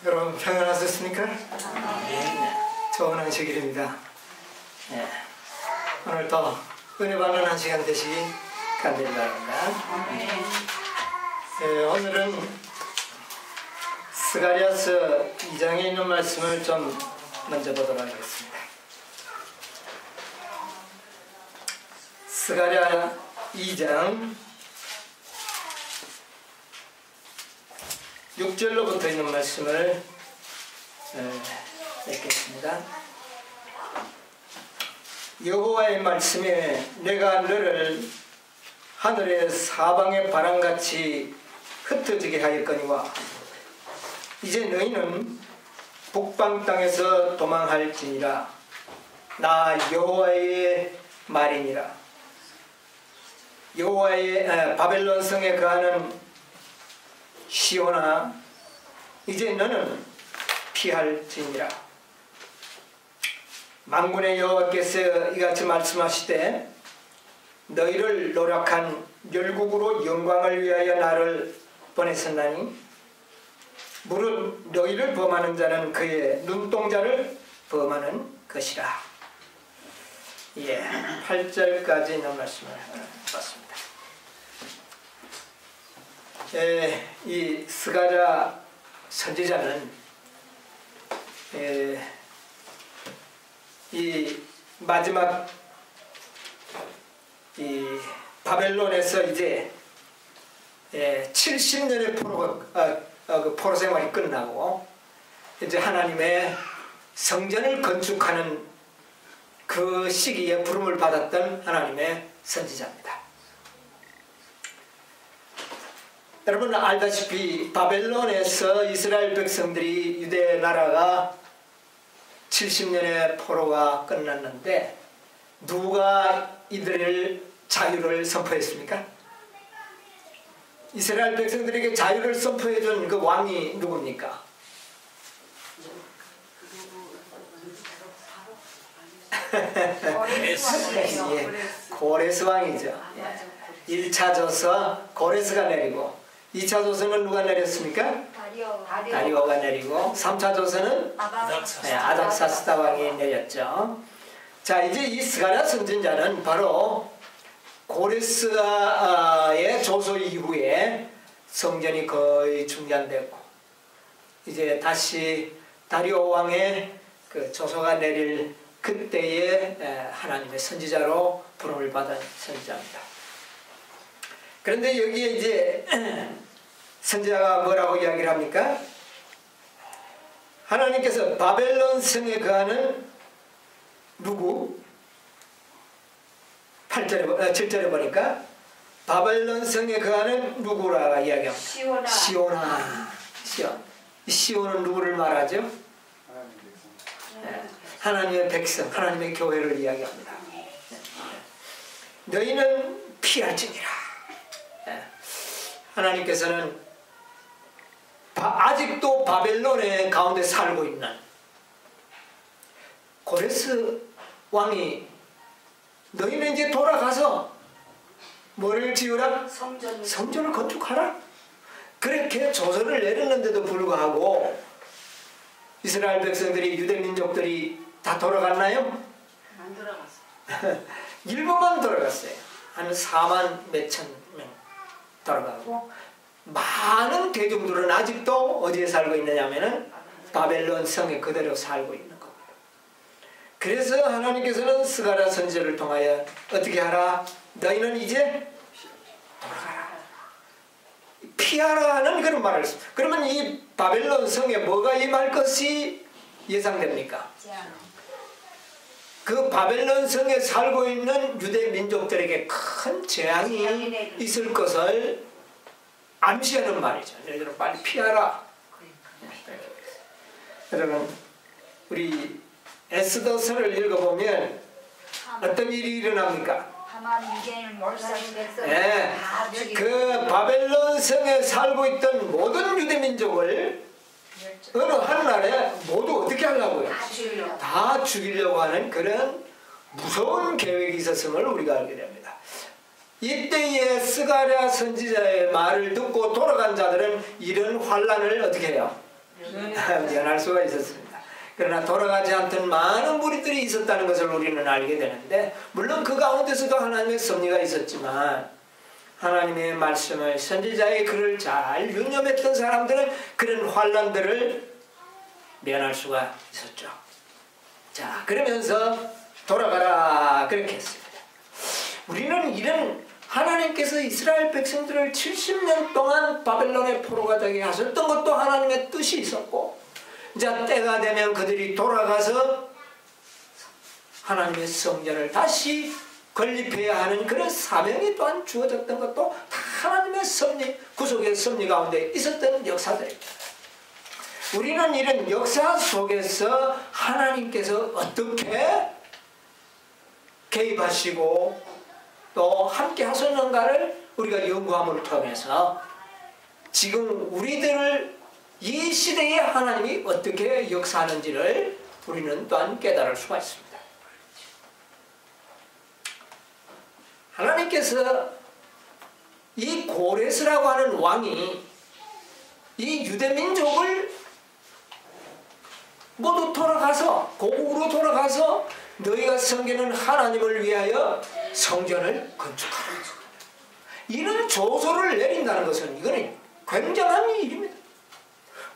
여러분 평안하셨습니까? 네. 좋은 안식일입니다. 네. 오늘도 은혜 받는 한 시간 되시기 간절히 바랍니다. 네, 오늘은 스가랴서 2장에 있는 말씀을 좀 먼저 보도록 하겠습니다. 스가랴 2장 6절로부터 있는 말씀을 읽겠습니다. 여호와의 말씀에 내가 너를 하늘의 사방의 바람같이 흩어지게 하였거니와 이제 너희는 북방 땅에서 도망할지니라. 나 여호와의 말이니라. 여호와의 바벨론 성에 거하는 시온아, 이제 너는 피할지니라. 만군의 여호와께서 이같이 말씀하시되 너희를 노력한 열국으로 영광을 위하여 나를 보내셨나니 무릇 너희를 범하는 자는 그의 눈동자를 범하는 것이라. 예, 8절까지 있는 말씀을 봤습니다. 이 스가랴 선지자는 이 마지막 이 바벨론에서 이제 70년의 포로 생활이 끝나고 이제 하나님의 성전을 건축하는 그 시기에 부름을 받았던 하나님의 선지자입니다. 여러분 알다시피 바벨론에서 이스라엘 백성들이 유대 나라가 70년의 포로가 끝났는데 누가 이들을 자유를 선포했습니까? 이스라엘 백성들에게 자유를 선포해준 그 왕이 누굽니까? 고레스 왕이죠. 1차 조서 고레스가 내리고 2차 조서는 누가 내렸습니까? 다리오가 내리고 3차 조서는 아닥사스다 왕이 내렸죠. 자, 이제 이 스가랴 선지자는 바로 고레스의 조서 이후에 성전이 거의 중단되고 이제 다시 다리오 왕의 그 조서가 내릴 그때에 하나님의 선지자로 부름을 받은 선지자입니다. 그런데 여기에 이제 선지자가 뭐라고 이야기를 합니까? 하나님께서 바벨론 성에 거하는 누구? 7절에 보니까 바벨론 성에 거하는 누구라 이야기합니다. 시온아. 시온은 누구를 말하죠? 하나님의 백성, 하나님의 교회를 이야기합니다. 너희는 피할지니라. 하나님께서는 아직도 바벨론의 가운데 살고 있는 고레스 왕이 너희는 이제 돌아가서 뭐를 지으라? 성전을 건축하라. 그렇게 조서를 내렸는데도 불구하고 이스라엘 백성들이 유대 민족들이 다 돌아갔나요? 안 돌아갔어요. 일부만 돌아갔어요. 한 4만 몇천 명 돌아가고 많은 대중들은 아직도 어디에 살고 있느냐면은 바벨론 성에 그대로 살고 있는 겁니다. 그래서 하나님께서는 스가랴 선지자를 통하여 어떻게 하라? 너희는 이제 돌아가라. 피하라는 그런 말을 했습니다. 그러면 이 바벨론 성에 뭐가 임할 것이 예상됩니까? 그 바벨론 성에 살고 있는 유대 민족들에게 큰 재앙이 있을 것을 암시하는 말이죠. 너희들은 빨리 피하라. 여러분 우리 에스더서를 읽어보면 어떤 일이 일어납니까? 그 바벨론 성에 살고 있던 모든 유대 민족을 어느 한날에 모두 어떻게 하려고요? 다 죽이려고 하는 그런 무서운 계획이 있었음을 우리가 알게 됩니다. 이때에 스가랴 선지자의 말을 듣고 돌아간 자들은 이런 환란을 어떻게 해요? 면할 수가 있었습니다. 그러나 돌아가지 않던 많은 무리들이 있었다는 것을 우리는 알게 되는데, 물론 그 가운데서도 하나님의 섭리가 있었지만 하나님의 말씀을, 선지자의 글을 잘 유념했던 사람들은 그런 환난들을 면할 수가 있었죠. 자, 그러면서 돌아가라 그렇게 했습니다. 우리는 이런 하나님께서 이스라엘 백성들을 70년 동안 바벨론의 포로가 되게 하셨던 것도 하나님의 뜻이 있었고, 이제 때가 되면 그들이 돌아가서 하나님의 성전을 다시 건립해야 하는 그런 사명이 또한 주어졌던 것도 다 하나님의 섭리, 구속의 섭리 가운데 있었던 역사들입니다. 우리는 이런 역사 속에서 하나님께서 어떻게 개입하시고 또 함께 하셨는가를 우리가 연구함을 통해서 지금 우리들을 이 시대에 하나님이 어떻게 역사하는지를 우리는 또한 깨달을 수가 있습니다. 하나님께서 이 고레스라고 하는 왕이 이 유대민족을 모두 돌아가서, 고국으로 돌아가서 너희가 섬기는 하나님을 위하여 성전을 건축하라, 이런 조소를 내린다는 것은 이거는 굉장한 일입니다.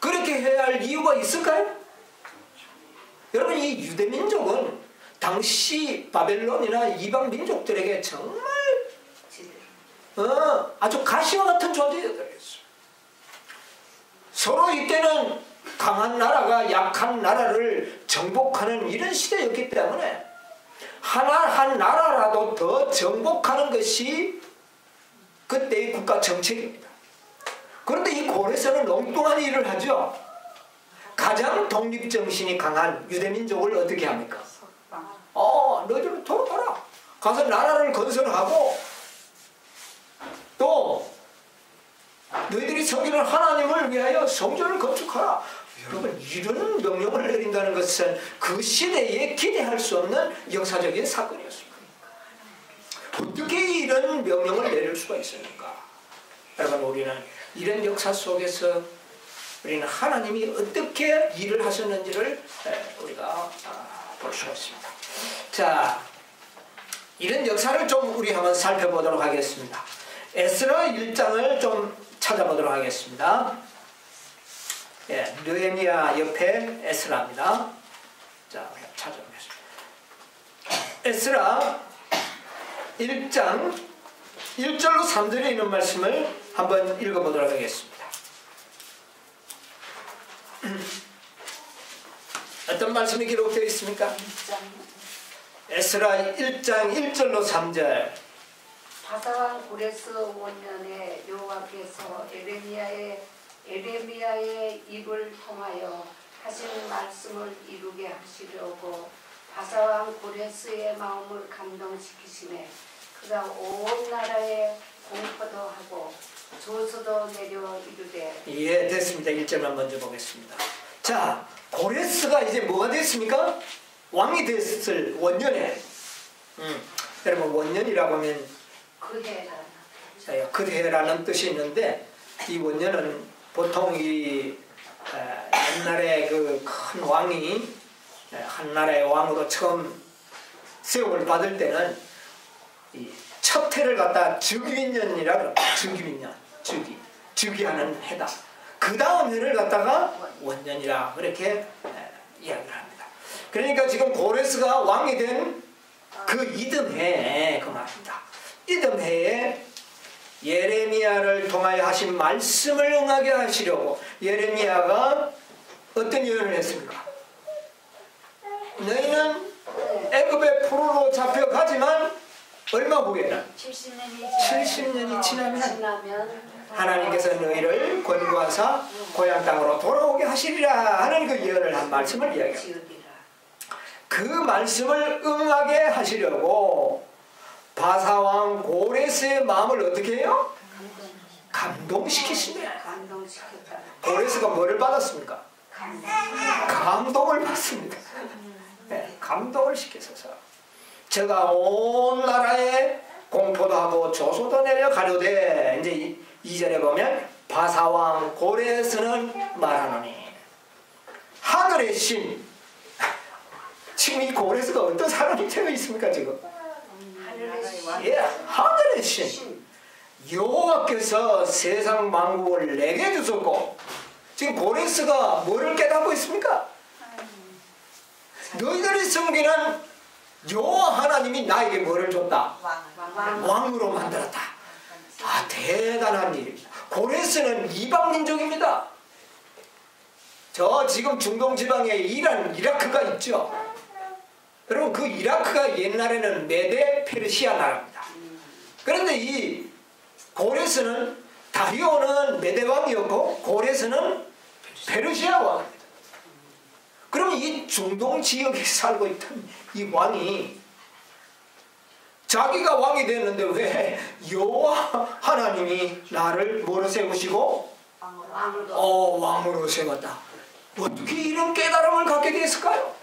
그렇게 해야 할 이유가 있을까요? 여러분, 이 유대민족은 당시 바벨론이나 이방 민족들에게 정말 아주 가시와 같은 존재들이었어요. 서로 이때는 강한 나라가 약한 나라를 정복하는 이런 시대였기 때문에 한 나라라도 더 정복하는 것이 그때의 국가 정책입니다. 그런데 이 고레스는 엉뚱한 일을 하죠. 가장 독립정신이 강한 유대민족을 어떻게 합니까? 너희들은 돌아가라. 가서 나라를 건설하고 또 너희들이 섬기는 하나님을 위하여 성전을 건축하라. 여러분, 이런 명령을 내린다는 것은 그 시대에 기대할 수 없는 역사적인 사건이었습니다. 어떻게 이런 명령을 내릴 수가 있습니까? 여러분, 우리는 이런 역사 속에서 우리는 하나님이 어떻게 일을 하셨는지를 우리가 볼 수가 있습니다. 자, 이런 역사를 좀 우리 한번 살펴보도록 하겠습니다. 에스라 1장을 좀 찾아보도록 하겠습니다. 느헤미야 옆에 에스라입니다. 자, 찾아보겠습니다. 에스라 1장 1절로 3절에 있는 말씀을 한번 읽어보도록 하겠습니다. 어떤 말씀이 기록되어 있습니까? 에스라 1장 1절로 3절. 바사왕 고레스 원년에 여호와께서 에레미야의 입을 통하여 하신 말씀을 이루게 하시려고 바사왕 고레스의 마음을 감동시키시매 그가 온 나라에 공포도 하고 조서도 내려 이르되. 예, 됐습니다. 1절만 먼저 보겠습니다. 자, 고레스가 이제 뭐가 됐습니까? 왕이 됐을 원년에, 여러분, 원년이라고 하면 그해라는 뜻이 있는데, 이 원년은 보통 이 옛날에 그 큰 왕이 한 나라의 왕으로 처음 세움을 받을 때는 이 첫 해를 갖다 즉위년이라 그럽니다. 즉위년, 즉위하는 해다. 그 다음 해를 갖다가 원년이라 그렇게 이야기를 합니다. 그러니까 지금 고레스가 왕이 된 그 이듬해에 그 말입니다. 이듬해에 예레미야를 통하여 하신 말씀을 응하게 하시려고 예레미야가 어떤 예언을 했습니까? 너희는 애굽의 포로로 잡혀가지만 얼마 후에는 70년이 지나면 하나님께서 너희를 권고하사 고향 땅으로 돌아오게 하시리라 하는 그 예언을 한 말씀을 이야기합니다. 그 말씀을 응하게 하시려고 바사왕 고레스의 마음을 어떻게 해요? 감동시키시네. 고레스가 뭐를 받았습니까? 감동을 받습니다. 네, 감동을 시키셔서 제가 온 나라에 공포도 하고 조소도 내려 가려되, 이제 2절에 보면 바사왕 고레스는 말하노니 하늘의 신. 지금 이 고레스가 어떤 사람이 되어 있습니까 지금? 예, 하늘의 신. 여호와께서 세상 만국을 내게 주셨고, 지금 고레스가 뭐를 깨닫고 있습니까? 너희들이 섬기는 여호와 하나님이 나에게 뭐를 줬다? 왕으로 만들었다. 아, 대단한 일입니다. 고레스는 이방 민족입니다. 저 지금 중동 지방에 이란, 이라크가 있죠. 여러분, 그 이라크가 옛날에는 메데 페르시아 나라입니다. 그런데 이 고레스는, 다리오는 메데 왕이었고 고레스는 페르시아 왕입니다. 그러면 이 중동 지역에 살고 있던 이 왕이 자기가 왕이 됐는데 왜 여호와 하나님이 나를 뭐로 세우시고? 왕으로 세웠다. 어떻게 이런 깨달음을 갖게 됐을까요?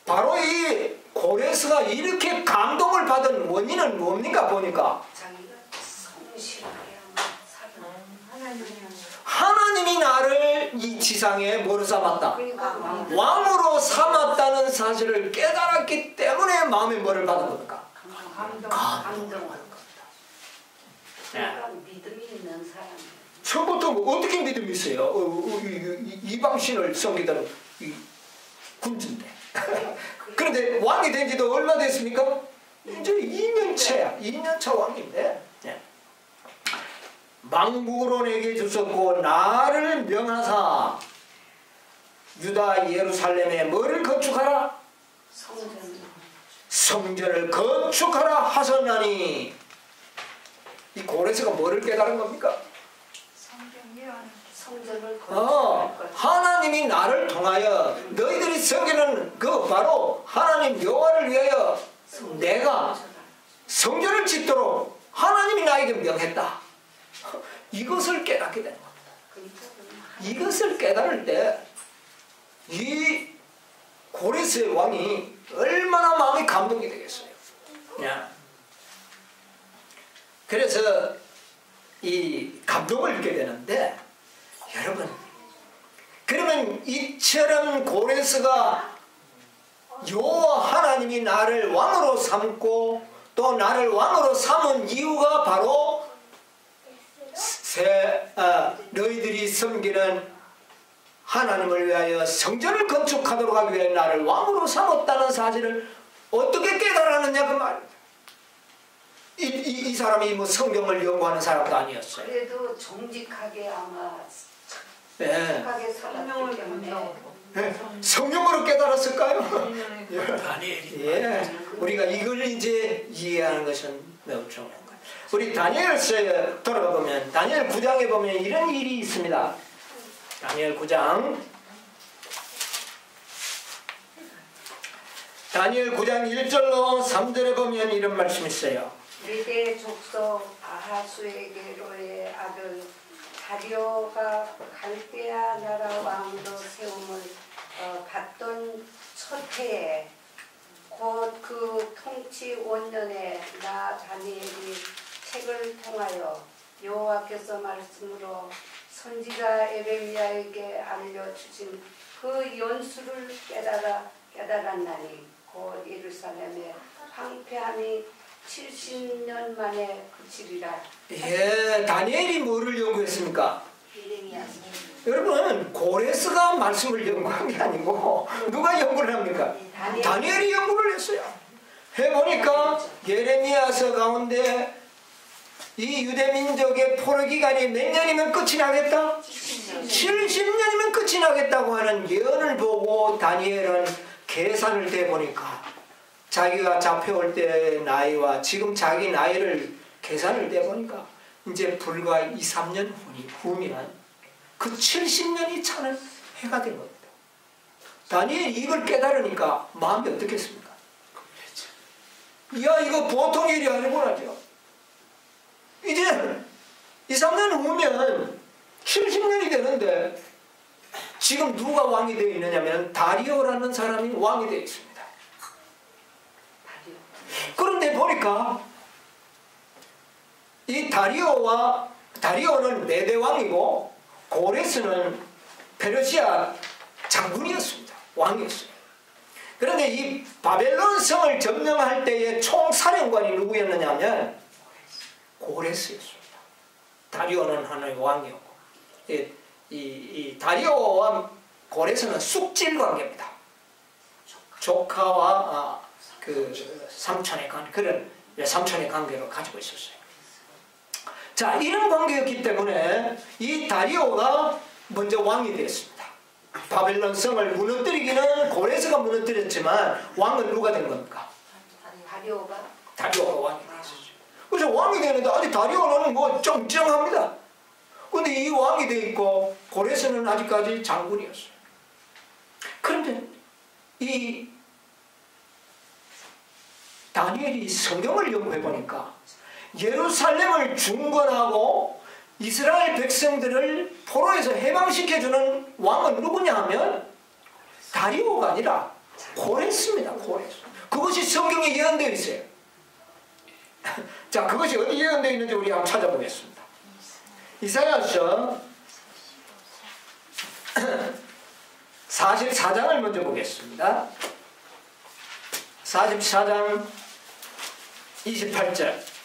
바로 이 고레스가 이렇게 감동을 받은 원인은 뭡니까? 보니까 하나님이 나를 이 지상에 뭐로 삼았다? 왕으로 삼았다는 사실을 깨달았기 때문에 마음에 뭐를 받은 겁니까? 감동을. 믿음이 있는 사람. 처음부터 뭐 어떻게 믿음이 있어요? 이방신을 섬기던 군주인데. 그런데 왕이 된 지도 얼마 됐습니까? 이제 2년차야. 2년차 왕인데. 만국으로 내게 주셨고 나를 명하사 유다 예루살렘에 뭐를 건축하라? 성전을 건축하라 하셨나니. 이 고레스가 뭐를 깨달은 겁니까? 하나님이 나를 통하여 너희들이 섬기는 그 바로 하나님 여호와를 위하여 내가 성전을 짓도록 하나님이 나에게 명했다. 이것을 깨닫게 되는 겁니다. 이것을 깨달을 때 이 고레스의 왕이 얼마나 마음이 감동이 되겠어요. 그래서 이 감동을 느끼게 되는데, 여러분, 그러면 이처럼 고레스가 여호와 하나님이 나를 왕으로 삼고 또 나를 왕으로 삼은 이유가 바로 너희들이 섬기는 하나님을 위하여 성전을 건축하도록 하기 위해 나를 왕으로 삼았다는 사실을 어떻게 깨달았느냐 그 말입니다. 이 사람이 뭐 성경을 연구하는 사람도 아니었어요. 그래도 정직하게 아마 네. 정직하게 살았기 때문에 성령으로 깨달았을까요? 예. 우리가 이걸 이제 이해하는 것은 매우 중요한 거예요. 우리 다니엘서에 돌아가 보면 다니엘 9장에 보면 이런 일이 있습니다. 다니엘 9장. 다니엘 9장 1절로 3절에 보면 이런 말씀이 있어요. 메대 족속 아하수에게로의 아들 다리오가 갈대아 나라 왕으로 세움을 받던 첫 해에 곧 그 통치 원년에 나 다니엘이 책을 통하여 여호와께서 말씀으로 선지자 에레미야에게 알려주신 그 연수를 깨달았나니 곧 예루살렘의 황폐함이 70년 만에 그치리라. 예, 다니엘이 뭐를 연구했습니까? 여러분, 고레스가 말씀을 연구한 게 아니고 누가 연구를 합니까? 다니엘이 연구를 했어요. 해보니까 예레미야서 가운데 이 유대민족의 포로기간이 몇 년이면 끝이 나겠다? 70년이면 끝이 나겠다고 하는 예언을 보고 다니엘은 계산을 대보니까 자기가 잡혀올 때 나이와 지금 자기 나이를 계산을 대보니까 이제 불과 2, 3년 후면 그 70년이 차는 해가 된 겁니다. 다니엘이 이걸 깨달으니까 마음이 어떻겠습니까? 야, 이거 보통 일이 아니구나죠. 이제 2, 3년 후면 70년이 되는데 지금 누가 왕이 되어 있느냐면 다리오라는 사람이 왕이 되어 있습니다. 그런데 보니까 이 다리오는 메대 왕이고 고레스는 페르시아 장군이었습니다. 왕이었어요. 그런데 이 바벨론 성을 점령할 때의 총사령관이 누구였느냐 하면 고레스였습니다. 다리오는 하나의 왕이었고, 이 다리오와 고레스는 숙질 관계입니다. 조카와 그 삼촌의 관계, 그런 삼촌의 관계를 가지고 있었어요. 자, 이런 관계였기 때문에 이 다리오가 먼저 왕이 되었습니다. 바벨론 성을 무너뜨리기는 고레스가 무너뜨렸지만 왕은 누가 된 겁니까? 다리오가 왕이 되었어요. 그래서 왕이 되는데 아직 다리오는 뭐 쩡쩡합니다. 근데 이 왕이 돼 있고 고레스는 아직까지 장군이었어요. 그런데 이 다니엘이 성경을 연구해 보니까 예루살렘을 중건하고 이스라엘 백성들을 포로에서 해방시켜주는 왕은 누구냐 하면 다리오가 아니라 고레스입니다. 고레스. 그것이 성경에 예언되어 있어요. 자, 그것이 어디 예언되어 있는지 우리 한번 찾아보겠습니다. 이사야서 44장을 먼저 보겠습니다. 44장 28절.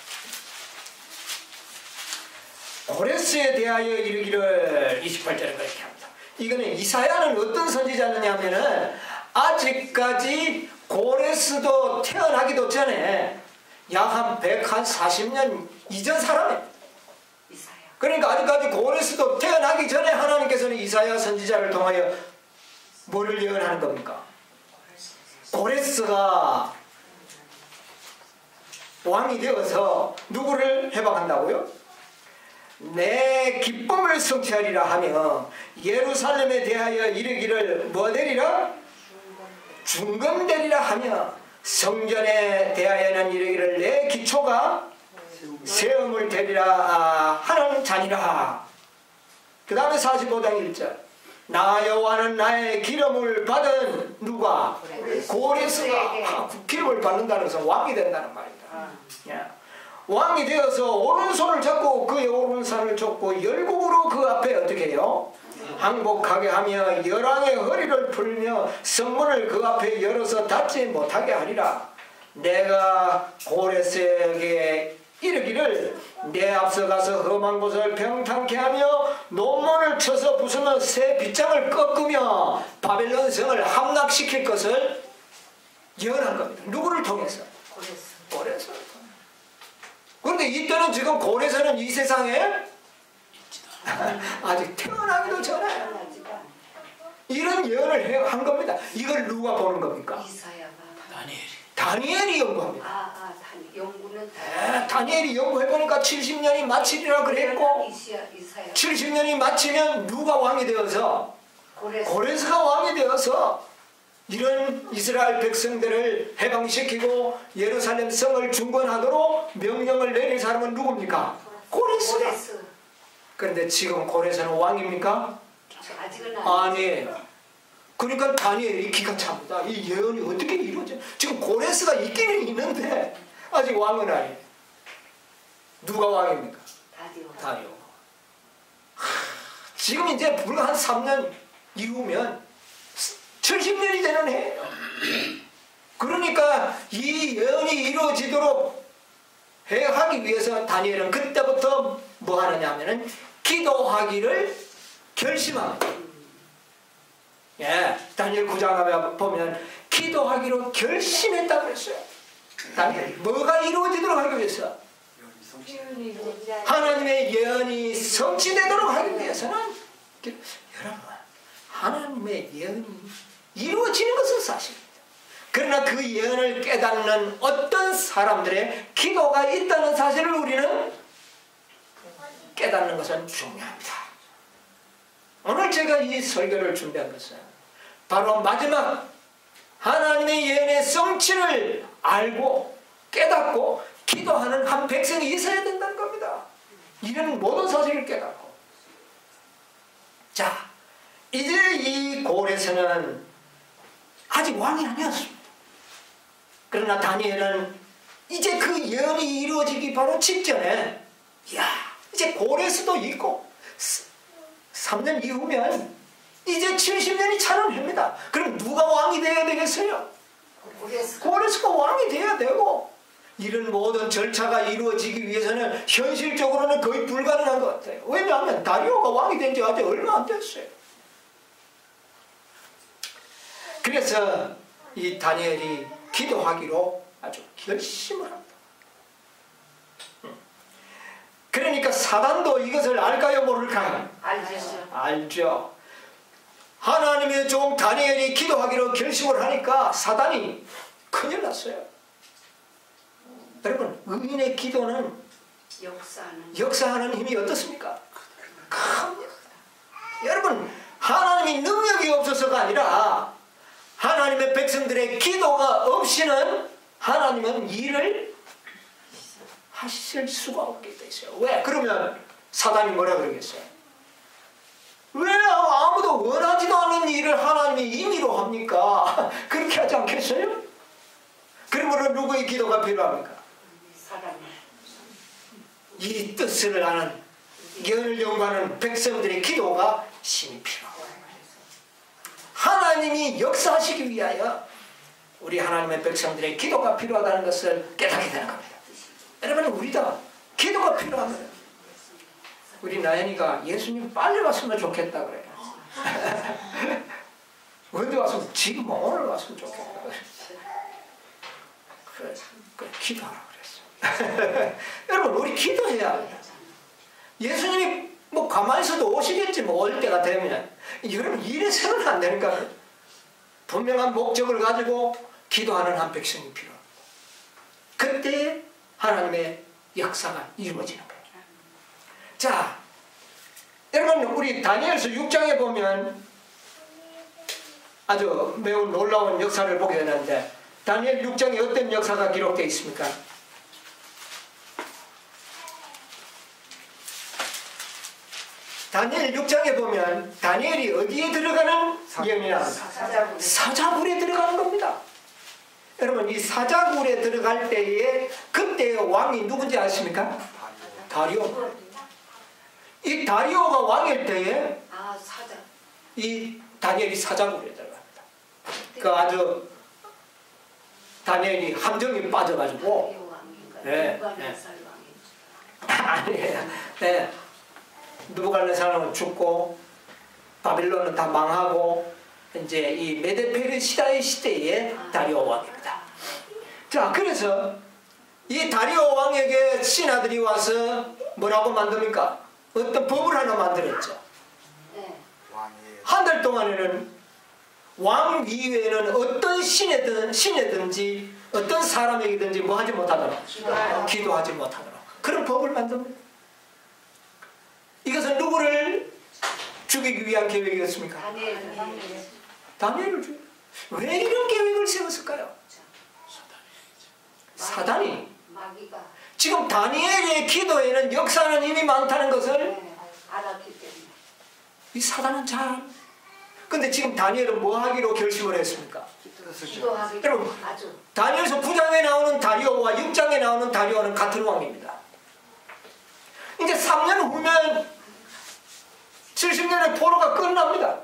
고레스에 대하여 이르기를 28절에 그렇게 합니다. 이거는 이사야는 어떤 선지자느냐 하면은 아직까지 고레스도 태어나기도 전에 약 한 140년 이전 사람이에요. 그러니까 아직까지 고레스도 태어나기 전에 하나님께서는 이사야 선지자를 통하여 뭐를 예언하는 겁니까? 고레스가 왕이 되어서 누구를 해방한다고요? 내 기쁨을 성취하리라 하며 예루살렘에 대하여 이르기를 뭐 되리라? 중건되리라 하며 성전에 대하여는 이르기를 내 기초가 세움을 되리라 하는 자니라. 그 다음에 45장 1절. 나 여호와는 나의 기름을 받은 누가? 고레스가 기름을 받는다는 것은 왕이 된다는 말이다. 왕이 되어서 오른손을 잡고 그의 오른손을 쫓고 열국으로 그 앞에 어떻게 해요? 항복하게 하며 열왕의 허리를 풀며 성문을 그 앞에 열어서 닫지 못하게 하리라. 내가 고레스에게 이르기를 내 앞서 가서 험한 곳을 평탄케 하며 논문을 쳐서 부수며 새 빗장을 꺾으며 바벨론 성을 함락시킬 것을 예언한 겁니다. 누구를 통해서? 고레스를 통해서. 그런데 이때는 지금 고레스는 이 세상에 아직 태어나기도 전에 이런 예언을 한 겁니다. 이걸 누가 보는 겁니까? 다니엘이 연구합니다. 다니엘이 연구해보니까 70년이 마치리라 그랬고 70년이 마치면 누가 왕이 되어서 고레스가 왕이 되어서 이런 이스라엘 백성들을 해방시키고 예루살렘 성을 중건하도록 명령을 내릴 사람은 누굽니까? 고레스가. 그런데 지금 고레스는 왕입니까? 아니에요. 그러니까 다니엘이 기가 찹니다. 이 예언이 어떻게 이루어져? 지금 고레스가 있기는 있는데 아직 왕은 아니에요. 누가 왕입니까? 다리오. 지금 이제 불과 한 3년 이후면 70년이 되는 해예요. 그러니까 이 예언이 이루어지도록 하기 위해서 다니엘은 그때부터 뭐 하느냐 하면은 기도하기를 결심합니다. 예, 다니엘 9장에 보면 기도하기로 결심했다고 했어요. 다니엘이 뭐가 이루어지도록 하기 위해서? 하나님의 예언이 성취되도록 하기 위해서는 여러분, 하나님의 예언이 이루어지는 것은 사실입니다. 그러나 그 예언을 깨닫는 어떤 사람들의 기도가 있다는 사실을 우리는 깨닫는 것은 중요합니다. 오늘 제가 이 설교를 준비한 것은 바로 마지막 하나님의 예언의 성취를 알고 깨닫고 기도하는 한 백성이 있어야 된다는 겁니다. 이런 모든 사실을 깨닫고. 자, 이제 이 고레스는 아직 왕이 아니었습니다. 그러나 다니엘은 이제 그 예언이 이루어지기 바로 직전에 이제 고레스도 있고 3년 이후면 이제 70년이 차는 해입니다. 그럼 누가 왕이 되어야 되겠어요? 고레스가 왕이 되어야 되고, 이런 모든 절차가 이루어지기 위해서는 현실적으로는 거의 불가능한 것 같아요. 왜냐하면 다리오가 왕이 된 지 아직 얼마 안 됐어요. 그래서 이 다니엘이 기도하기로 아주 결심을 합니다. 그러니까 사단도 이것을 알까요, 모를까요? 알죠. 하나님의 종 다니엘이 기도하기로 결심을 하니까 사단이 큰일 났어요. 여러분, 의인의 기도는 역사하는 힘이 어떻습니까? 큽니다. 여러분, 하나님이 능력이 없어서가 아니라 하나님의 백성들의 기도가 없이는 하나님은 일을 하실 수가 없게 돼 있어요. 왜? 그러면 사단이 뭐라 그러겠어요? 왜 아무도 원하지도 않는 일을 하나님이 임의로 합니까? 그렇게 하지 않겠어요? 그러므로 누구의 기도가 필요합니까? 이 뜻을 아는, 영을 연구하는 백성들의 기도가 심히 필요합니다. 하나님이 역사하시기 위하여 우리 하나님의 백성들의 기도가 필요하다는 것을 깨닫게 되는 겁니다. 여러분, 우리도 기도가 필요합니다. 우리 나연이가 예수님 빨리 왔으면 좋겠다 그래요. 언제 왔으면, 지금 오늘 왔으면 좋겠다 그래. 그래, 기도하라고 그랬어. 여러분, 우리 기도해야 합니다. 예수님이 뭐 가만히 있어도 오시겠지, 뭐 올 때가 되면. 여러분, 이래서는 안 되는 거예요. 분명한 목적을 가지고 기도하는 한 백성이 필요합니다. 그때 하나님의 역사가 이루어지는 거예요. 자, 여러분, 우리 다니엘서 6장에 보면 아주 매우 놀라운 역사를 보게 되는데, 다니엘 6장에 어떤 역사가 기록되어 있습니까? 다니엘 6장에 보면 다니엘이 어디에 들어가는 예언이나 사자굴에 들어가는 겁니다. 여러분, 이 사자굴에 들어갈 때에 그때의 왕이 누군지 아십니까? 다리오. 이 다리오가 왕일 때에 이 다니엘이 사자굴에 들어갑니다. 그 아주 다니엘이 함정이 빠져가지고, 아니에요. 네. 느부갓네살은 죽고 바빌론은 다 망하고 이제 이 메데페르시다의 시대의 다리오 왕입니다. 자, 그래서 이 다리오 왕에게 신하들이 와서 뭐라고 만듭니까? 어떤 법을 하나 만들었죠. 한 달 동안에는 왕 이외에는 어떤 신에든지 어떤 사람에게든지 뭐 하지 못하도록, 기도하지 못하도록 그런 법을 만듭니다. 이것은 누구를 죽이기 위한 계획이었습니까? 다니엘을 죽이기. 왜 이런 계획을 세웠을까요? 사단이. 지금 다니엘의 기도에는 역사하는 힘이 많다는 것을 알았기 때문에. 이 사단은 잘. 근데 지금 다니엘은 뭐 하기로 결심을 했습니까? 여러분, 다니엘서 9장에 나오는 다리오와 6장에 나오는 다리오는 같은 왕입니다. 이제 3년 후면 70년의 포로가 끝납니다.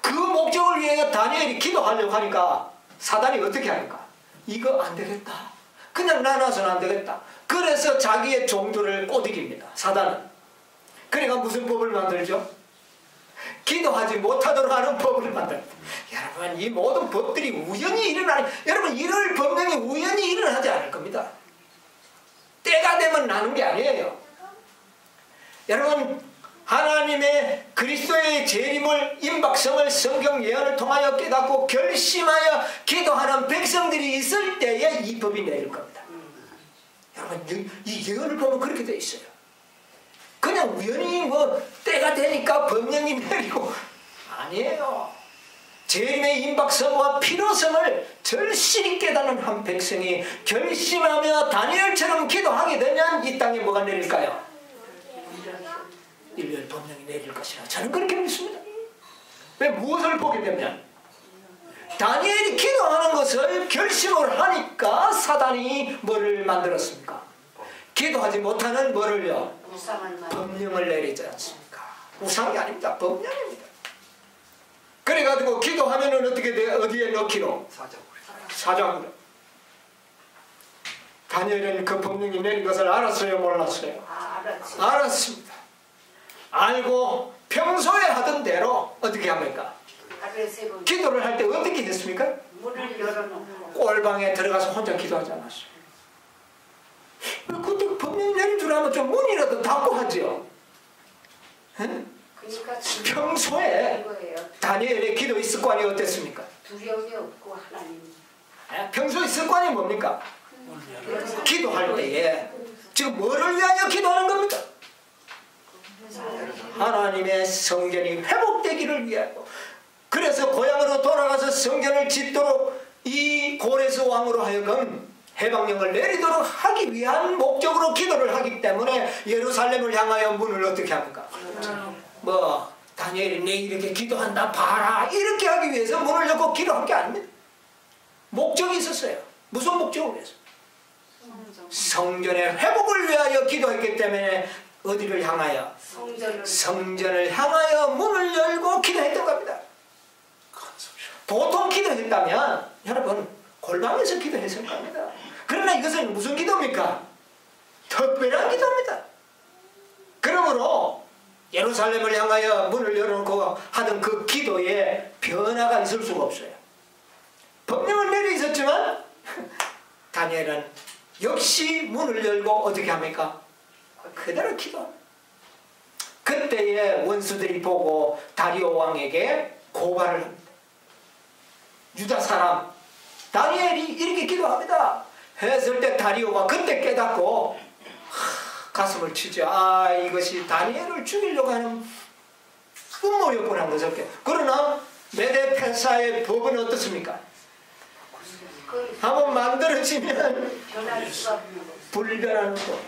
그 목적을 위해 다니엘이 기도하려고 하니까 사단이 어떻게 하니까? 이거 안 되겠다. 그냥 나눠서는 안 되겠다. 그래서 자기의 종들을 꼬드깁니다. 사단은. 그러니까 무슨 법을 만들죠? 기도하지 못하도록 하는 법을 만듭니다. 여러분, 이 모든 법들이 우연히 일어나는, 여러분, 이럴 법령이 우연히 일어나지 않을 겁니다. 때가 되면 나는 게 아니에요. 여러분, 하나님의 그리스도의 재림을, 임박성을 성경 예언을 통하여 깨닫고 결심하여 기도하는 백성들이 있을 때에 이 법이 내릴 겁니다. 여러분, 이 예언을 보면 그렇게 돼 있어요. 그냥 우연히 뭐 때가 되니까 법령이 내리고, 아니에요. 재림의 임박성과 필요성을 절실히 깨닫는 한 백성이 결심하며 다니엘처럼 기도하게 되면 이 땅에 뭐가 내릴까요? 일별 법령이 내릴 것이라 저는 그렇게 믿습니다. 왜? 무엇을 보게 되면 다니엘이 기도하는 것을 결심을 하니까 사단이 뭐를 만들었습니까? 기도하지 못하는 뭐를요? 법령을 내리지 않습니까? 우상이 아닙니다. 법령입니다. 그래가지고 기도하면은 어떻게 돼? 어디에 넣기로? 사자굴에. 다니엘은 그 법령이 내린 것을 알았어요, 몰랐어요? 알았습니다. 알고 평소에 하던 대로 어떻게 합니까? 기도를 할 때 어떻게 했습니까? 문을 열어놓고 꼴방에 들어가서 혼자 기도하지 않았어요. 그때 법령이 내린 줄 알면 좀 문이라도 닫고 하죠. 그러니까 평소에 다니엘의 기도의 습관이 어땠습니까? 두려움이 없고 하나님. 평소의 습관이 뭡니까? 기도할 때에 지금 뭐를 위하여 기도하는 겁니까? 하나님의 성전이 회복되기를 위하여. 그래서 고향으로 돌아가서 성전을 짓도록 이 고레스 왕으로 하여금 해방령을 내리도록 하기 위한 목적으로 기도를 하기 때문에 예루살렘을 향하여 문을 어떻게 합니까? 뭐 다니엘이 내 이렇게 기도한다 봐라 이렇게 하기 위해서 문을 열고 기도한 게 아닙니다. 목적이 있었어요. 무슨 목적을 위해서? 성전의 회복을 위하여 기도했기 때문에 어디를 향하여? 성전을 향하여 문을 열고 기도했던 겁니다. 보통 기도했다면 여러분 골방에서 기도했을 겁니다. 그러나 이것은 무슨 기도입니까? 특별한 기도입니다. 그러므로 예루살렘을 향하여 문을 열어놓고 하던 그 기도에 변화가 있을 수가 없어요. 법령은 내려 있었지만 다니엘은 역시 문을 열고 어떻게 합니까? 그대로 기도합니다. 그때의 원수들이 보고 다리오 왕에게 고발을 합니다. 유다 사람 다니엘이 이렇게 기도합니다 했을 때 다리오가 그때 깨닫고 가슴을 치죠. 아, 이것이 다니엘을 죽이려고 하는 음모였구나 무섭게. 그러나 메데페사의 법은 어떻습니까? 한번 만들어지면 불변하는 법,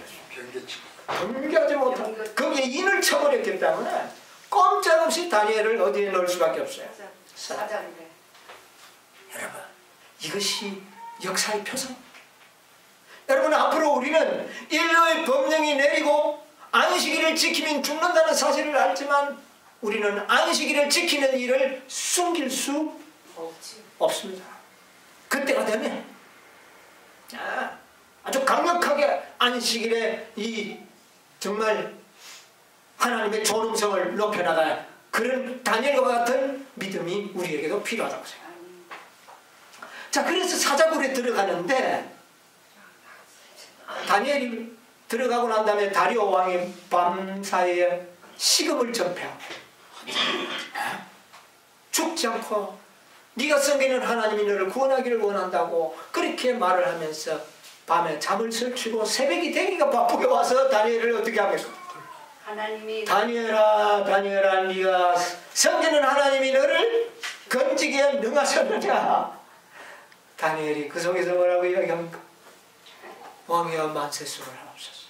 변개하지 못한 거기에 인을 쳐버렸기 때문에 꼼짝없이 다니엘을 어디에 넣을 수밖에 없어요. 여러분, 이것이 역사의 표상. 여러분, 앞으로 우리는 인류의 법령이 내리고 안식일을 지키면 죽는다는 사실을 알지만 우리는 안식일을 지키는 일을 숨길 수 없습니다. 그때가 되면 아주 강력하게 안식일에 이 정말 하나님의 존엄성을 높여나갈 그런 다니엘과 같은 믿음이 우리에게도 필요하다고 생각합니다. 자, 그래서 사자굴에 들어가는데 다니엘이 들어가고 난 다음에 다리오 왕이 밤사이에 시금을 전폐하고 죽지 않고 네가 섬기는 하나님이 너를 구원하기를 원한다고 그렇게 말을 하면서 밤에 잠을 설치고 새벽이 되기가 바쁘게 와서 다니엘을 어떻게 합니까? 다니엘아, 다니엘아, 네가 섬기는 하나님이 너를 건지기에 능하셨느냐? 다니엘이 그 속에서 뭐라고 이야기합니까? 왕이여 만세수를 하옵소서.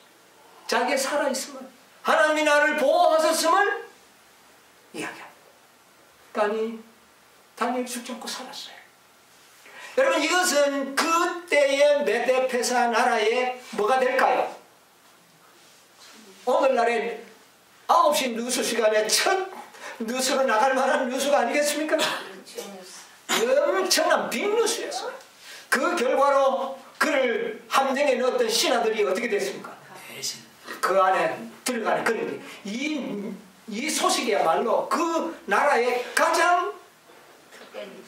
자기가 살아있으면 하나님이 나를 보호하셨음을 이야기합니다. 다니엘이 죽지 않고 살았어요. 여러분, 이것은 그때의 메데페사 나라의 뭐가 될까요? 오늘날의 9시 뉴스 시간에 첫 뉴스로 나갈 만한 뉴스가 아니겠습니까? 엄청난 빅뉴스였어요. 그 결과로 그를 함정에 넣었던 신하들이 어떻게 됐습니까? 그 안에 들어가는 그런 이 소식이야말로 그 나라의 가장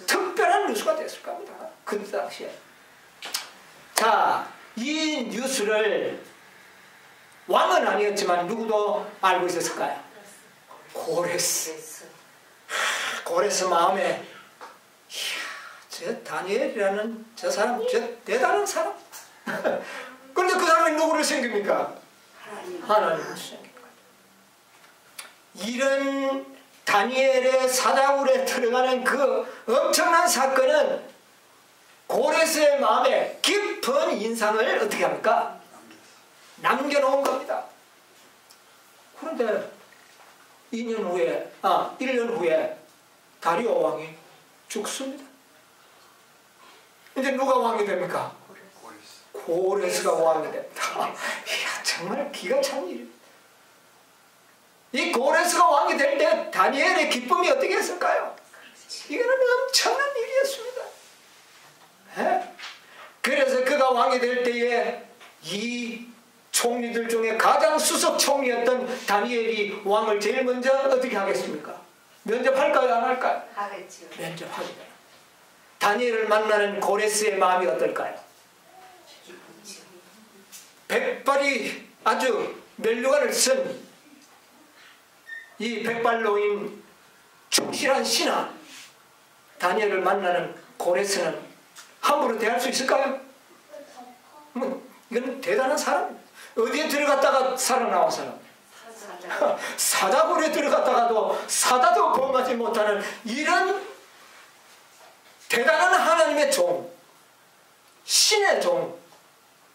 특별한 뉴스가 됐을 겁니다. 그 당시에. 자, 이 뉴스를 왕은 아니었지만 누구도 알고 있었을까요? 고레스. 고레스 마음에 저 다니엘이라는 저 사람, 저 대단한 사람. 그런데 그 사람이 누구를 섬깁니까? 하나님을 섬깁니다. 이런 다니엘의 사자굴에 들어가는 그 엄청난 사건은 고레스의 마음에 깊은 인상을 어떻게 합니까? 남겨놓은 겁니다. 그런데 1년 후에 다리오 왕이 죽습니다. 이제 누가 왕이 됩니까? 고레스가 왕이 됩니다. 이야, 정말 기가 찬 일입니다. 이 고레스가 왕이 될 때 다니엘의 기쁨이 어떻게 했을까요? 이거는 엄청난 일이었습니다. 예? 그래서 그가 왕이 될 때에 이 총리들 중에 가장 수석 총리였던 다니엘이 왕을 제일 먼저 어떻게 하겠습니까? 면접할까요? 안 할까요? 하겠죠. 면접하게 돼요. 다니엘을 만나는 고레스의 마음이 어떨까요? 백발이 아주 면류관을 쓴 이 백발노인 충실한 신하 다니엘을 만나는 고레스는 함부로 대할 수 있을까요? 이건 대단한 사람. 어디에 들어갔다가 살아나온 사람. 사자굴에 들어갔다가도 사자도 범하지 못하는 이런 대단한 하나님의 종, 신의 종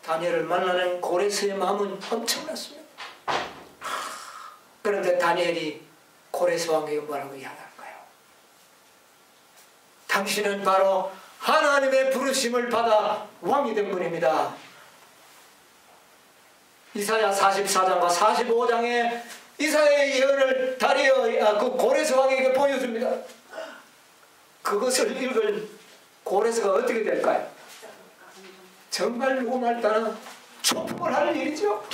다니엘을 만나는 고레스의 마음은 엄청났습니다. 그런데 다니엘이 고레스 왕에게 뭐라고 이야기할까요? 당신은 바로 하나님의 부르심을 받아 왕이 된 분입니다. 이사야 44장과 45장에 이사야의 예언을 그 고레스 왕에게 보여줍니다. 그것을 읽을 고레스가 어떻게 될까요? 정말 누구말 따나 초풍을 할 일이죠.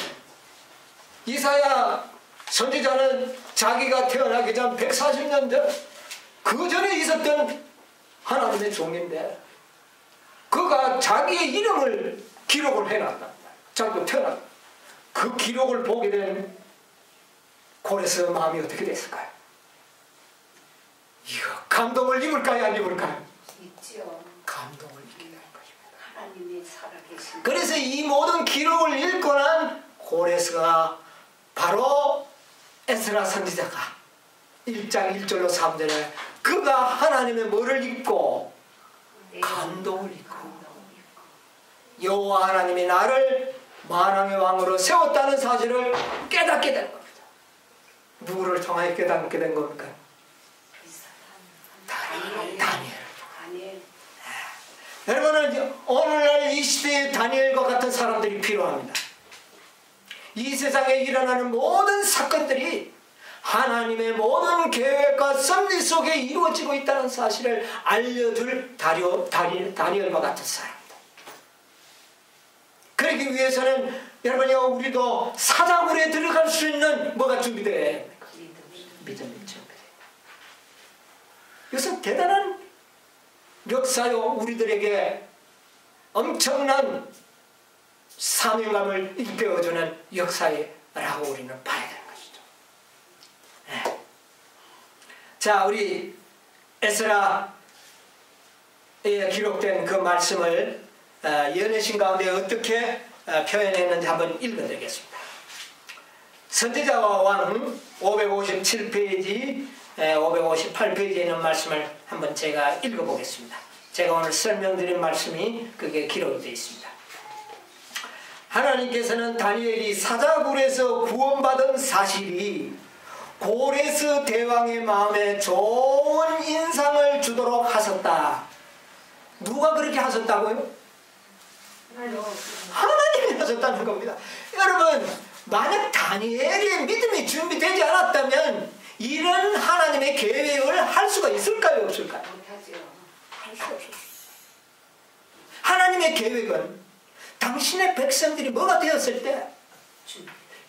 이사야 선지자는 자기가 태어나기 전 140년 전 그 전에 있었던 하나님의 종인데 그가 자기의 이름을 기록을 해놨다. 자기도 태어났다. 그 기록을 보게 된 고레스의 마음이 어떻게 됐을까요? 이거 감동을 입을까요? 안 입을까요? 있죠. 감동을 입게 되는 것입니다. 하나님이 살아계신. 그래서 이 모든 기록을 읽고 난 고레스가 바로 에스라 선지자가 1장 1절로 3절에 그가 하나님의 뭐를 읽고 감동을 읽고 여호와 하나님이 나를 만왕의 왕으로 세웠다는 사실을 깨닫게 된 겁니다. 누구를 통하여 깨닫게 된 겁니까? 다니엘. 여러분은 오늘날 이 시대에 다니엘과 같은 사람들이 필요합니다. 이 세상에 일어나는 모든 사건들이 하나님의 모든 계획과 섭리 속에 이루어지고 있다는 사실을 알려줄 다니엘과 같은 사람들. 그러기 위해서는 여러분요 우리도 사자굴에 들어갈 수 있는 뭐가 준비되어야 합니까? 믿음이 준비돼요. 이것은 대단한 역사요. 우리들에게 엄청난 사명감을 일깨워주는 역사라고 우리는 봐야 되는 것이죠. 네. 자, 우리 에스라에 기록된 그 말씀을 연애신 가운데 어떻게 표현했는지 한번 읽어드리겠습니다. 선지자와 왕 557페이지 558페이지에 있는 말씀을 한번 제가 읽어보겠습니다. 제가 오늘 설명드린 말씀이 그게 기록이 되어 있습니다. 하나님께서는 다니엘이 사자굴에서 구원받은 사실이 고레스 대왕의 마음에 좋은 인상을 주도록 하셨다. 누가 그렇게 하셨다고요? 하나님이 하셨다는 겁니다. 여러분, 만약 다니엘의 믿음이 준비되지 않았다면 이런 하나님의 계획을 할 수가 있을까요? 없을까요? 할 수 없어요. 하나님의 계획은 당신의 백성들이 뭐가 되었을 때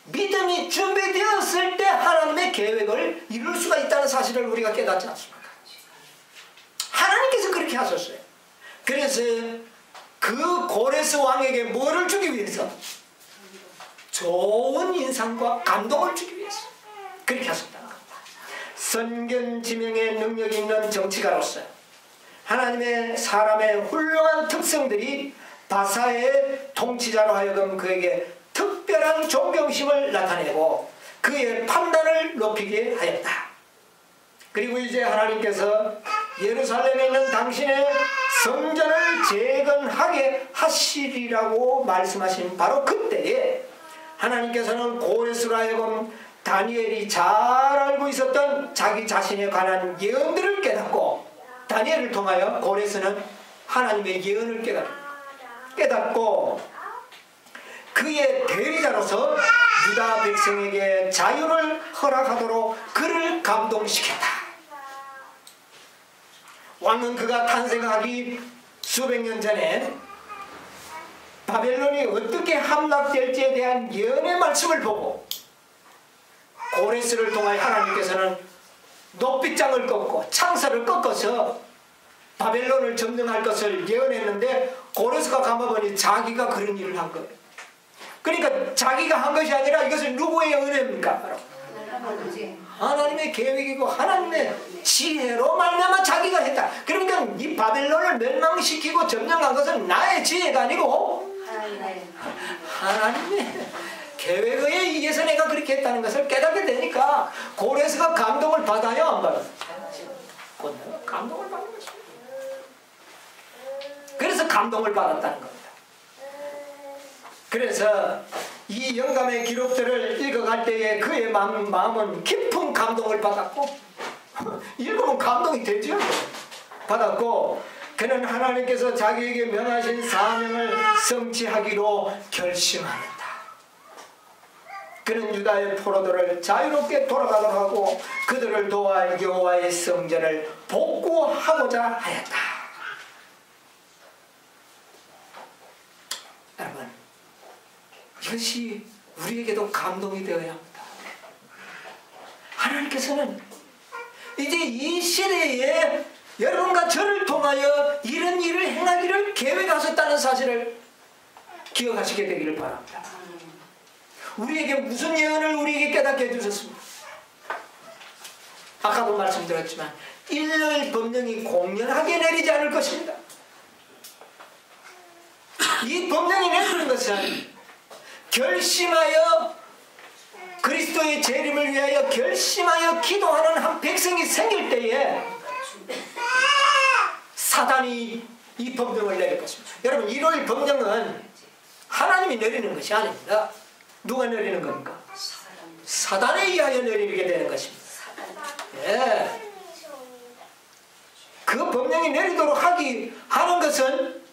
믿음이 준비되었을 때 하나님의 계획을 이룰 수가 있다는 사실을 우리가 깨닫지 않습니까? 하나님께서 그렇게 하셨어요. 그래서 그 고레스 왕에게 뭐를 주기 위해서? 좋은 인상과 감동을 주기 위해서 그렇게 하셨다는 겁니다. 선견지명의 능력이 있는 정치가로서 하나님의 사람의 훌륭한 특성들이 바사의 통치자로 하여금 그에게 특별한 존경심을 나타내고 그의 판단을 높이게 하였다. 그리고 이제 하나님께서 예루살렘에 있는 당신의 성전을 재건하게 하시리라고 말씀하신 바로 그때에 하나님께서는 고레스로 하여금 다니엘이 잘 알고 있었던 자기 자신에 관한 예언들을 깨닫고 다니엘을 통하여 고레스는 하나님의 예언을 깨닫고 그의 대리자로서 유다 백성에게 자유를 허락하도록 그를 감동시켰다. 왕은 그가 탄생하기 수백 년 전에 바벨론이 어떻게 함락될지에 대한 예언의 말씀을 보고 고레스를 통하여 하나님께서는 높이장을 꺾고 창살을 꺾어서 바벨론을 점령할 것을 예언했는데 고레스가 가만보니 자기가 그런 일을 한 거예요. 그러니까 자기가 한 것이 아니라 이것은 누구의 은혜입니까? 하나님의 계획이고 하나님의 지혜로 말미암아 자기가 했다. 그러니까 이 바벨론을 멸망시키고 점령한 것은 나의 지혜가 아니고 하나님의 계획에 의해서 내가 그렇게 했다는 것을 깨닫게 되니까 고레스가 감동을 받아요, 안 받아요? 감동을 받는 것입니다. 그래서 감동을 받았다는 겁니다. 그래서 이 영감의 기록들을 읽어갈 때에 그의 마음은 깊은 감동을 받았고 읽으면 감동이 되죠. 받았고 그는 하나님께서 자기에게 명하신 사명을 성취하기로 결심하였다. 그는 유다의 포로들을 자유롭게 돌아가도록 하고 그들을 도와 여호와의 성전을 복구하고자 하였다. 여러분, 이것이 우리에게도 감동이 되어야 합니다. 하나님께서는 이제 이 시대에 여러분과 저를 통하여 이런 일을 행하기를 계획하셨다는 사실을 기억하시게 되기를 바랍니다. 우리에게 무슨 예언을 우리에게 깨닫게 해주셨습니까? 아까도 말씀드렸지만 일일 법령이 공연하게 내리지 않을 것입니다. 이 법령이 내리는 것은 결심하여 그리스도의 재림을 위하여 결심하여 기도하는 한 백성이 생길 때에 사단이 이 법령을 내릴 것입니다. 여러분, 1월 법령은 하나님이 내리는 것이 아닙니다. 누가 내리는 겁니까? 사단에 의하여 내리게 되는 것입니다. 예. 그 법령이 내리도록 하는 것은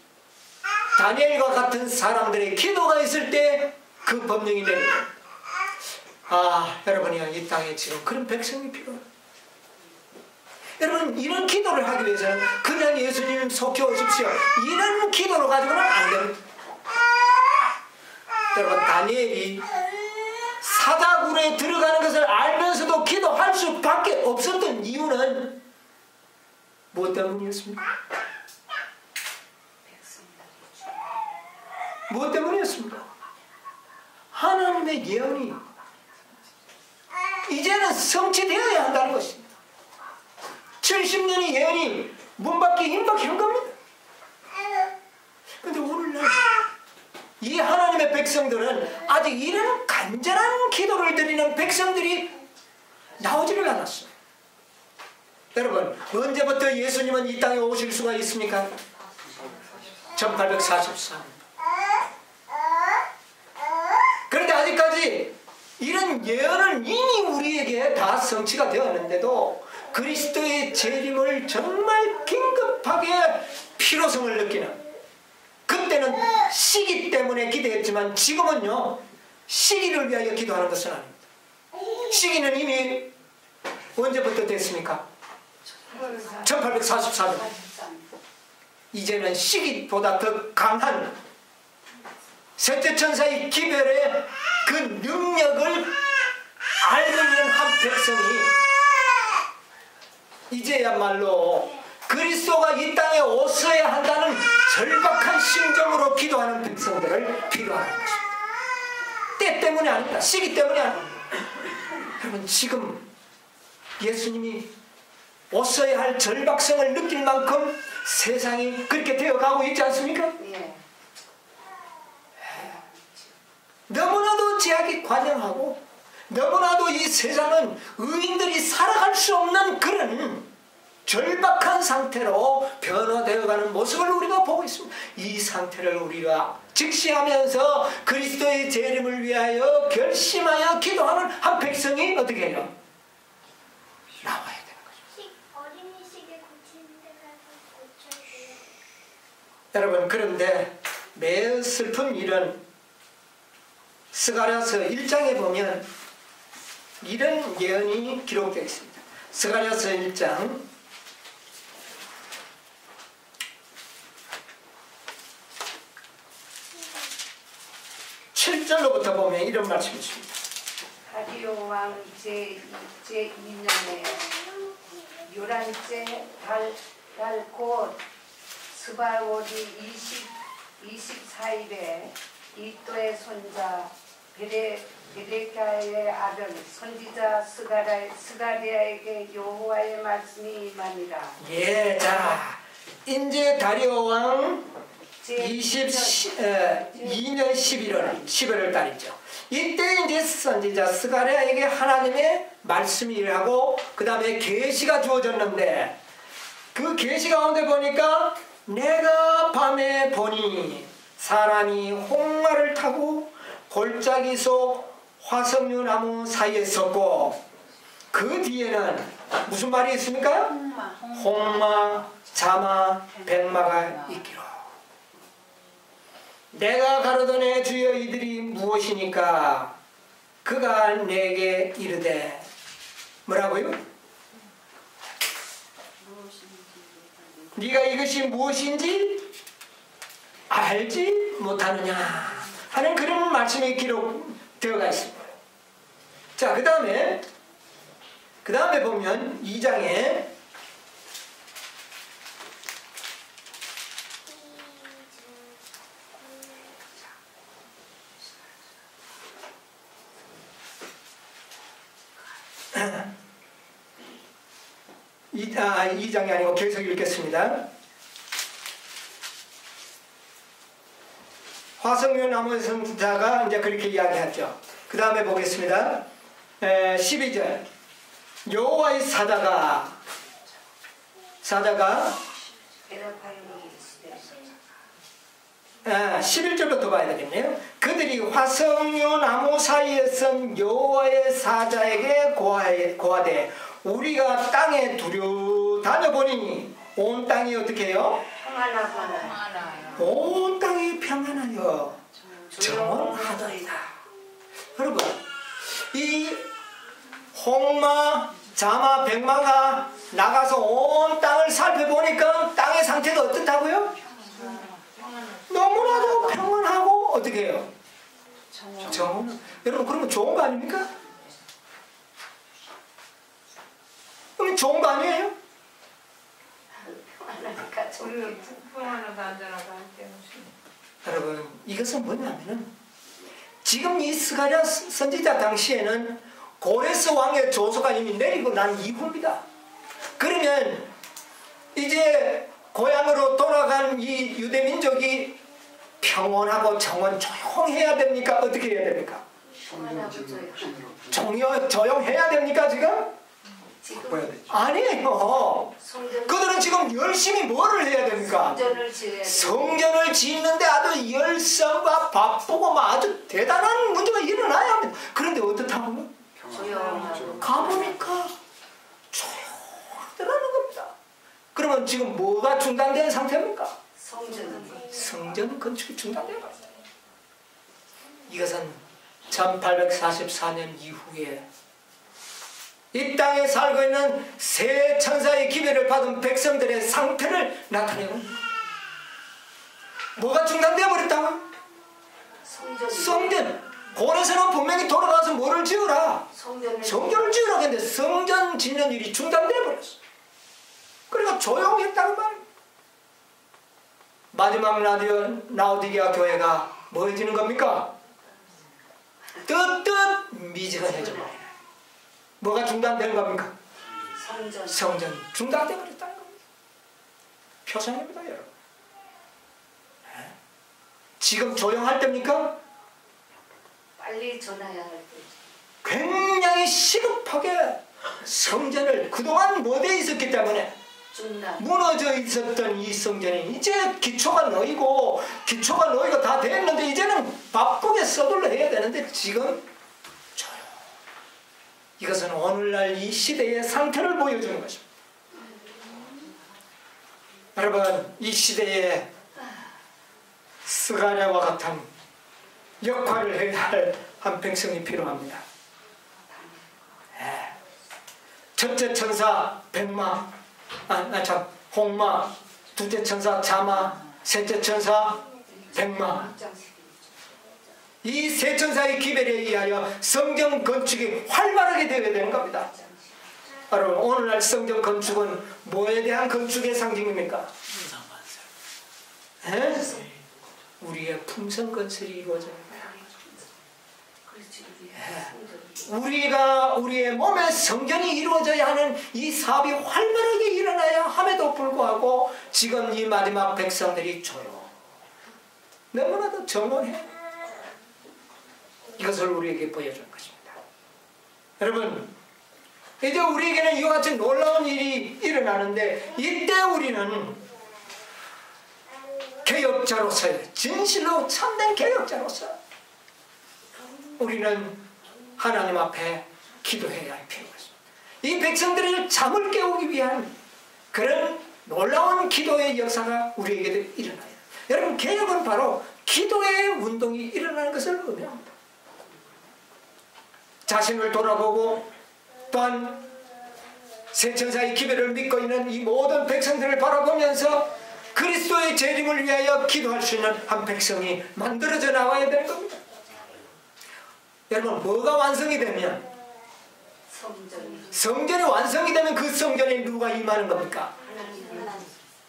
다니엘과 같은 사람들의 기도가 있을 때 그 법령이 내립니다. 여러분이요, 이 땅에 지금 그런 백성이 필요해요. 여러분, 이런 기도를 하기 위해서는 그냥 예수님 속혀 오십시오, 이런 기도로 가지고는 안 됩니다. 여러분, 다니엘이 사자굴에 들어가는 것을 알면서도 기도할 수밖에 없었던 이유는 무엇 때문이었습니까? 무엇 때문이었습니까? 하나님의 예언이 이제는 성취되어야 한다는 것입니다. 70년의 예언이 문 밖에 임박해 온 겁니다. 그런데 오늘날 이 하나님의 백성들은 아직 이런 간절한 기도를 드리는 백성들이 나오지를 않았어요. 여러분, 언제부터 예수님은 이 땅에 오실 수가 있습니까? 1844년. 그런데 아직까지 이런 예언은 이미 우리에게 다 성취가 되었는데도 그리스도의 재림을 정말 긴급하게 필요성을 느끼는, 그때는 시기 때문에 기도했지만 지금은요, 시기를 위하여 기도하는 것은 아닙니다. 시기는 이미 언제부터 됐습니까? 1844년. 이제는 시기보다 더 강한 셋째 천사의 기별의 그 능력을 알고 있는 한 백성이 이제야말로 그리스도가 이 땅에 오셔야 한다는 절박한 심정으로 기도하는 백성들을 필요하는 것입니다. 때 때문이 아닙니다. 시기 때문이 아닙니다. 여러분, 지금 예수님이 오셔야 할 절박성을 느낄 만큼 세상이 그렇게 되어가고 있지 않습니까? 예. 너무나도 제약이 관영하고 너무나도 이 세상은 의인들이 살아갈 수 없는 그런 절박한 상태로 변화되어가는 모습을 우리가 보고 있습니다. 이 상태를 우리가 직시하면서 그리스도의 재림을 위하여 결심하여 기도하는 한 백성이 어떻게 해요? 나와야 되는 거죠. 여러분, 그런데 매우 슬픈 일은 스가랴서 1장에 보면 이런 예언이 기록되어 있습니다. 스가랴서 1장 말씀해 주십니다. 다리오 왕 제2년에 요란째 달 곧 스바월이 24일에 이또의 손자 베레가의 아들 선지자 스가랴에게 여호와의 말씀이 임하니라. 예, 자, 이제 다리오 왕 2년 11월 달이죠. 이때 이제 선지자 스가랴에게 하나님의 말씀이 일하고 그 다음에 계시가 주어졌는데 그 계시 가운데 보니까 내가 밤에 보니 사람이 홍마를 타고 골짜기 속 화석류 나무 사이에 섰고 그 뒤에는 무슨 말이 있습니까? 홍마, 자마, 백마가 있기로. 내가 가로더네 주여 이들이 무엇이니까? 그가 내게 이르되 뭐라고요? 네가 이것이 무엇인지 알지 못하느냐 하는 그런 말씀이 기록되어가 있습니다. 자, 그 다음에 보면 2장에 이 장이 아니고 계속 읽겠습니다. 화석류 나무 선지자가 이제 그렇게 이야기하죠. 그 다음에 보겠습니다. 12절 여호와의 사자가 11절부터 봐야 되겠네요. 그들이 화석류 나무 사이에 선 여호와의 사자에게 고하되 우리가 땅에 두루 다녀보니 온 땅이 어떻게 해요? 온 땅이 평안하여 정원하더이다. 여러분, 이 홍마, 자마, 백마가 나가서 온 땅을 살펴보니까 땅의 상태가 어떻다고요? 너무나도 평안하고 어떻게 해요? 정원. 여러분, 그러면 좋은 거 아닙니까? 그럼 좋은 거 아니에요? 풍성하고 안전하고 여러분, 이것은 뭐냐면은 지금 이 스가랴 선지자 당시에는 고레스 왕의 조서가 이미 내리고 난 이후입니다. 그러면 이제 고향으로 돌아간 이 유대 민족이 평온하고 정원 조용해야 됩니까? 어떻게 해야 됩니까? 조용해야 됩니까 지금? 아니에요. 그들은 지금 열심히 뭐를 해야 됩니까? 성전을 짓는데 아주 열성과 바쁘고 아주 대단한 문제가 일어나야 합니다. 그런데 어떻다고요? 가보니까 조용하더라는 겁니다. 그러면 지금 뭐가 중단된 상태입니까? 성전 건축이 중단된 거예요. 이것은 1844년 이후에 이 땅에 살고 있는 새 천사의 기별을 받은 백성들의 상태를 나타내고 뭐가 중단되어 버렸다고요? 성전. 고레스는 분명히 돌아가서 뭐를 지으라? 성전을 지으라 했는데 성전 짓는 일이 중단되어 버렸어. 그러니까 조용했다는 말입니다. 마지막 라오디게아 교회가 뭐 해지는 겁니까? 뜨뜻 미지근해져 버려요. 뭐가 중단되는 겁니까? 성전 중단되어 버렸다는 겁니다. 표상입니다, 여러분. 지금 조용할 때입니까? 빨리 전화해야 할 때. 굉장히 시급하게 성전을 그동안 못해 있었기 때문에 무너져 있었던 이 성전이 이제 기초가 놓이고 다 됐는데 이제는 바쁘게 서둘러 해야 되는데 지금 조용. 이것은 오늘날 이 시대의 상태를 보여주는 것입니다. 여러분, 이 시대에 스가랴와 같은 역할을 해야 할 한 백성이 필요합니다. 첫째 천사 백마, 홍마, 둘째 천사 자마, 셋째 천사 백마. 이 세 천사의 기별에 의하여 성경 건축이 활발하게 되어야 되는 겁니다. 여러분, 오늘날 성경 건축은 뭐에 대한 건축의 상징입니까? 우리의 품성 건설이 이루어져요. 우리의 몸에 성전이 이루어져야 하는 이 사업이 활발하게 일어나야 함에도 불구하고 지금 이 마지막 백성들이 조용. 너무나도 정원해. 이것을 우리에게 보여준 것입니다. 여러분, 이제 우리에게는 이와 같은 놀라운 일이 일어나는데 이때 우리는 개혁자로서의 진실로 참된 개혁자로서 우리는 하나님 앞에 기도해야 할 필요가 있습니다. 이 백성들을 잠을 깨우기 위한 그런 놀라운 기도의 역사가 우리에게도 일어나요. 여러분, 개혁은 바로 기도의 운동이 일어나는 것을 의미합니다. 자신을 돌아보고 또한 세 천사의 기별을 믿고 있는 이 모든 백성들을 바라보면서 그리스도의 재림을 위하여 기도할 수 있는 한 백성이 만들어져 나와야 되는 겁니다. 여러분, 뭐가 완성이 되면 성전이 완성이 되면 그 성전에 누가 임하는 겁니까?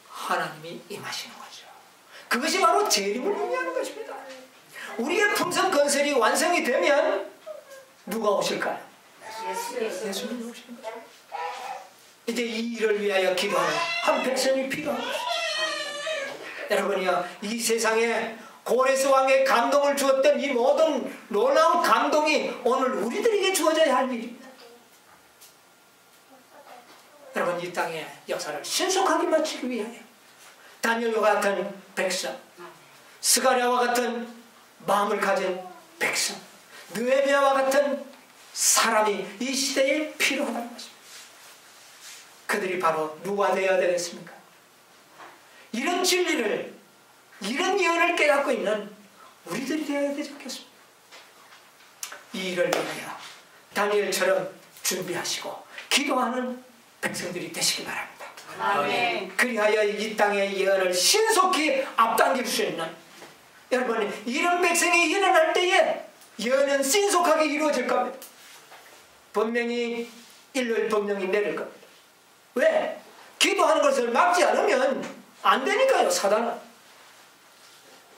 하나님이 임하시는 거죠. 그것이 바로 재림을 의미하는 것입니다. 우리의 품성 건설이 완성이 되면 누가 오실까요? 예수님이 오시는 거죠. 이제 이 일을 위하여 기도하는 한 백성이 필요한 것이죠. 여러분이요, 이 세상에 고레스 왕의 감동을 주었던 이 모든 놀라운 감동이 오늘 우리들에게 주어져야 할 일입니다. 여러분, 이 땅의 역사를 신속하게 마치기 위하여 다니엘과 같은 백성, 스가랴와 같은 마음을 가진 백성, 느헤미야와 같은 사람이 이 시대에 필요하다는 것입니다. 그들이 바로 누가 되어야 되겠습니까? 이런 진리를, 이런 예언을 깨닫고 있는 우리들이 되어야 되지 않겠습니까? 이 일을 위하여 다니엘처럼 준비하시고 기도하는 백성들이 되시기 바랍니다. 아멘. 그리하여 이 땅의 예언을 신속히 앞당길 수 있는, 여러분, 이런 백성이 일어날 때에 예언은 신속하게 이루어질 겁니다. 분명히 일요일 법령이 내릴 겁니다. 왜? 기도하는 것을 막지 않으면 안 되니까요, 사단은.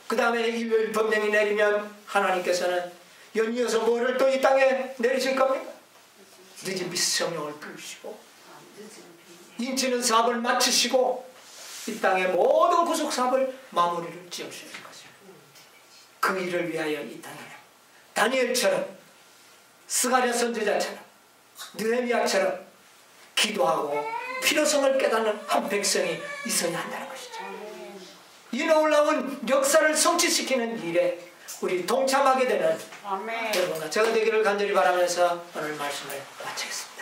그 다음에 일요일 법령이 내리면 하나님께서는 연이어서 뭐를 또 이 땅에 내리실 겁니까? 늦은 빛 성령을 부으시고 인치는 사업을 마치시고 이 땅의 모든 구속 사업을 마무리를 지으시는 거죠. 그 일을 위하여 이 땅에 다니엘처럼, 스가랴 선지자처럼, 느헤미야처럼 기도하고 필요성을 깨닫는 한 백성이 있어야 한다는 것이죠. 이 놀라운 역사를 성취시키는 일에 우리 동참하게 되는 여러분과 제가 되기를 간절히 바라면서 오늘 말씀을 마치겠습니다.